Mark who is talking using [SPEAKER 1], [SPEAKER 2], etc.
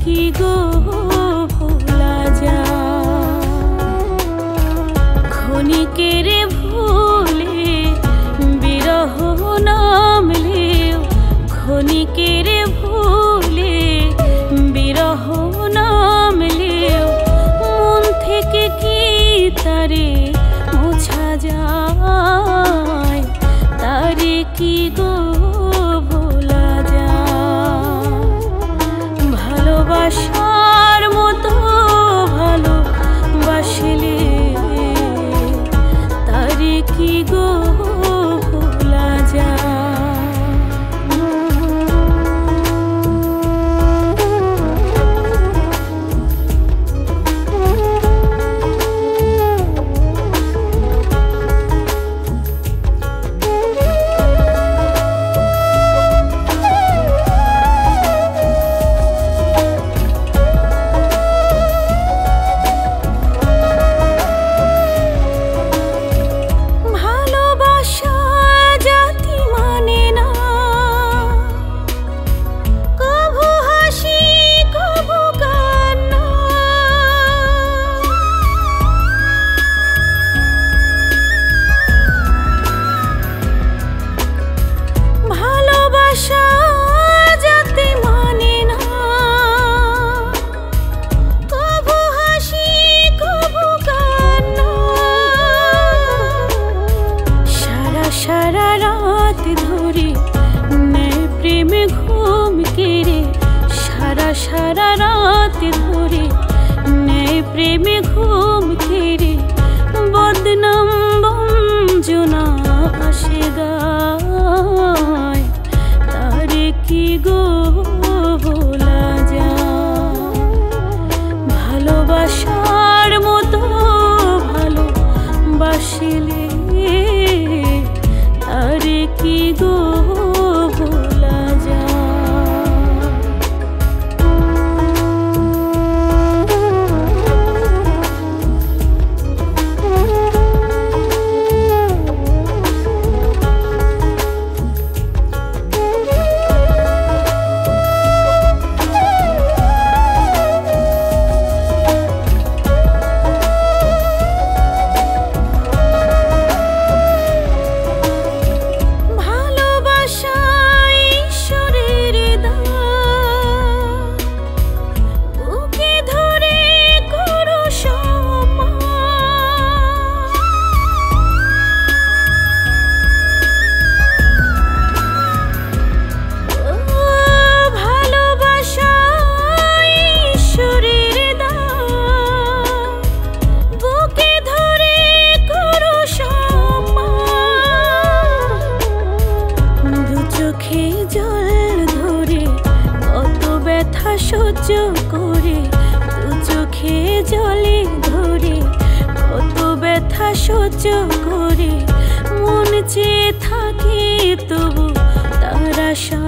[SPEAKER 1] কি গো ভোলা যায়? ক্ষণিকের ভুলে বিরহ নামলেও, ক্ষণিকের ভুলে বিরহ নামলেও মন থেকে কি তারে মোছা যায়? তারে কি গো ভোলা যায়? ভালোবাসার মতো ভালোবাসলে তারে কি গো ভোলা যায়? সারা রাত ধরে নেয় প্রেমে ঘুম কেড়ে, সারা রাত ধরে নেয় প্রেমে ঘুম কেড়ে, বদনাম বঞ্জনা আসে গায়। তারে কি গো ভোলা যায়? ভালোবাসার মতো ভালোবাসলে তারে কি গো ভোলা যায়? চোখে জল ধরে কত ব্যথা সহ্য করে, দু চোখে জলে ধরে কত ব্যথা সহ্য করে, মন চেয়ে থাকে তবু তার আশা